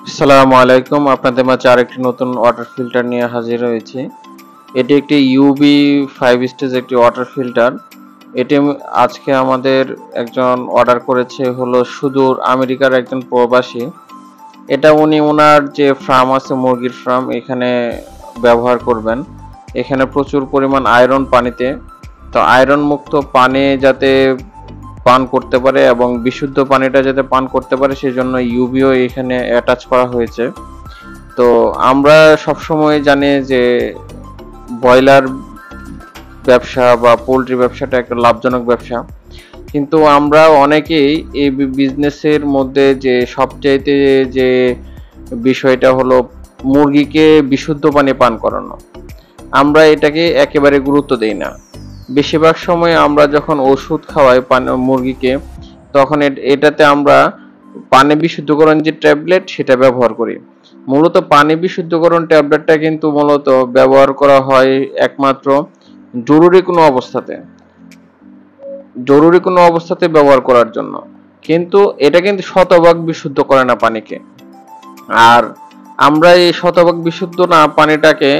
আসসালামু আলাইকুম, আপনাদের মাঝে আরেকটি নতুন ওয়াটার ফিল্টার নিয়ে হাজির হয়েছি। এটি একটি ইউবি 5 স্টেজ একটি ওয়াটার ফিল্টার। এটি আজকে আমাদের একজন অর্ডার করেছে হলো সুদূর আমেরিকার একজন প্রবাসী। এটা উনি ওনার যে ফার্ম আছে মুরগির ফার্ম এখানে ব্যবহার করবেন। এখানে প্রচুর পরিমাণ আয়রন পানিতে, তো আয়রন মুক্ত পানি যাতে পান করতে পারে এবং বিশুদ্ধ পানিটা যাতে পান করতে পারে সেজন্য ইউবিও এখানে অ্যাটাচ করা হয়েছে। তো আমরা সবসময় জানি যে ব্রয়লার ব্যবসা বা পোলট্রি ব্যবসাটা একটা লাভজনক ব্যবসা, কিন্তু আমরা অনেকেই এই বিজনেসের মধ্যে যে সবচাইতে যে বিষয়টা হলো মুরগিকে বিশুদ্ধ পানি পান করানো, আমরা এটাকে একেবারে গুরুত্ব দেই না। বেশিরভাগ সময় আমরা যখন ওষুধ খাওয়াই মুরগিকে, তখন এটাতে আমরা পানি বিশুদ্ধকরণ যে ট্যাবলেট সেটা ব্যবহার করি। মূলত পানি বিশুদ্ধকরণ ট্যাবলেটটা কিন্তু মূলত ব্যবহার করা হয় একমাত্র জরুরি কোনো অবস্থাতে, ব্যবহার করার জন্য। কিন্তু এটা কিন্তু শতভাগ বিশুদ্ধ করে না পানিকে। আর আমরা এই শতভাগ বিশুদ্ধ না পানিটাকে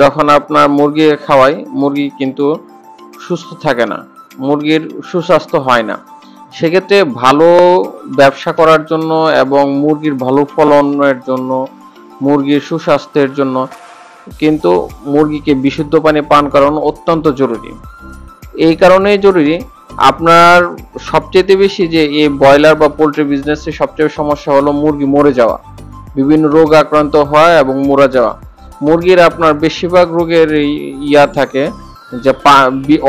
যখন আপনার মুরগি খাওয়াই, মুরগি কিন্তু সুস্থ থাকে না, মুরগির সুস্বাস্থ্য হয় না। সেক্ষেত্রে ভালো ব্যবসা করার জন্য এবং মুরগির ভালো ফলনের জন্য, মুরগির সুস্বাস্থ্যের জন্য কিন্তু মুরগিকে বিশুদ্ধ পানি পান করানো অত্যন্ত জরুরি। এই কারণেই জরুরি, আপনার সবচেয়ে বেশি যে এই ব্রয়লার বা পোলট্রি বিজনেসে সবচেয়ে সমস্যা হলো মুরগি মরে যাওয়া, বিভিন্ন রোগ আক্রান্ত হওয়া এবং মরে যাওয়া। মুরগির আপনার বেশিরভাগ রোগের ইয়া থাকে যে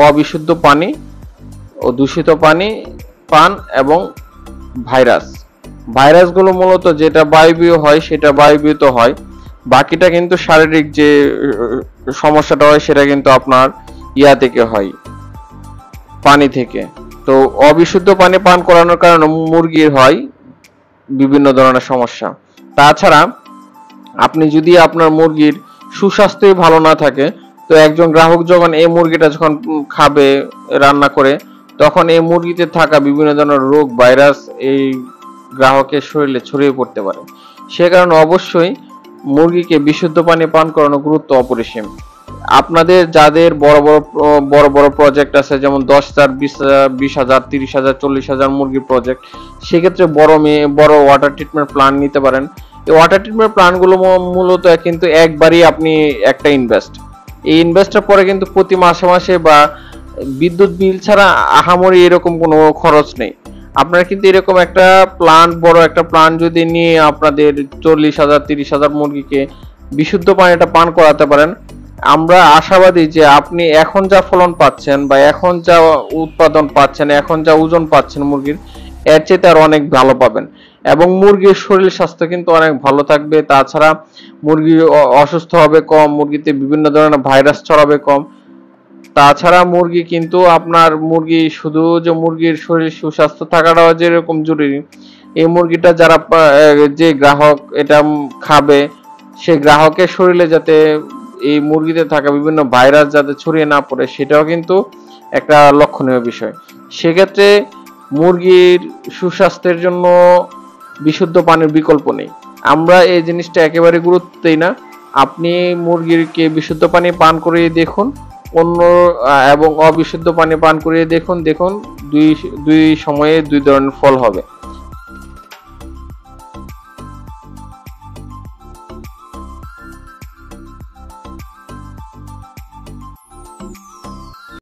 অবিশুদ্ধ পানি ও দূষিত পানি পান এবং ভাইরাসগুলো মূলত যেটা বায়বীয় হয় সেটা বায়বীয়ত হয়, বাকিটা কিন্তু শারীরিক যে সমস্যাটা হয় সেটা কিন্তু আপনার ইয়া থেকে হয়, পানি থেকে। তো অবিশুদ্ধ পানি পান করানোর কারণে মুরগির হয় বিভিন্ন ধরনের সমস্যা। তাছাড়া আপনি যদি আপনার মুরগির সুস্বাস্থ্যই ভালো না থাকে, তো একজন গ্রাহক যখন এই মুরগিটা যখন খাবে রান্না করে, তখন এই মুরগিতে থাকা বিভিন্ন ধরনের রোগ ভাইরাস এই গ্রাহকের শরীরে ছড়িয়ে পড়তে পারে। সে কারণে অবশ্যই মুরগিকে বিশুদ্ধ পানি পান করানো গুরুত্ব অপরিসীম। আপনাদের যাদের বড় বড় প্রজেক্ট আছে, যেমন 10,000, 20,000, 30,000, 40,000 মুরগির প্রজেক্ট, সেক্ষেত্রে বড় ওয়াটার ট্রিটমেন্ট প্ল্যান নিতে পারেন। এই ওয়াটার ট্রিটমেন্ট প্ল্যানগুলো মূলত কিন্তু একবারই আপনি একটা এই ইনভেস্টের পরে কিন্তু প্রতি মাসে মাসে বা বিদ্যুৎ বিল ছাড়া আহামরি এরকম কোনো খরচ নেই। আপনারা কিন্তু এরকম একটা বড় একটা প্ল্যান যদি নিয়ে আপনাদের 40,000, 30,000 মুরগিকে বিশুদ্ধ পানিটা পান করাতে পারেন, আমরা আশাবাদী যে আপনি এখন যা ফলন পাচ্ছেন বা এখন যা উৎপাদন পাচ্ছেন, এখন যা ওজন পাচ্ছেন মুরগির, এর চেয়ে আর অনেক ভালো পাবেন এবং মুরগির শরীর স্বাস্থ্য কিন্তু অনেক ভালো থাকবে। তাছাড়া মুরগি অসুস্থ হবে কম, মুরগিতে বিভিন্ন ধরনের ভাইরাস ছড়াবে কম। তাছাড়া মুরগি কিন্তু আপনার শুধু যে মুরগির শরীর সুস্বাস্থ্য থাকাটাও যেরকম জরুরি, এই মুরগিটা যারা যে গ্রাহক এটা খাবে, সে গ্রাহকের শরীরে যাতে এই মুরগিতে থাকা বিভিন্ন ভাইরাস যাতে ছড়িয়ে না পড়ে, সেটাও কিন্তু একটা লক্ষণীয় বিষয়। সেক্ষেত্রে মুরগির সুস্বাস্থ্যের জন্য বিশুদ্ধ পানির বিকল্প নেই। আমরা এই জিনিসটা একেবারে গুরুত্ব দেই না। আপনি মুরগিকে বিশুদ্ধ পানি পান করিয়ে দেখুন, অন্য এবং অবিশুদ্ধ পানি পান করিয়ে দেখুন, দুই সময়ে দুই ধরনের ফল হবে।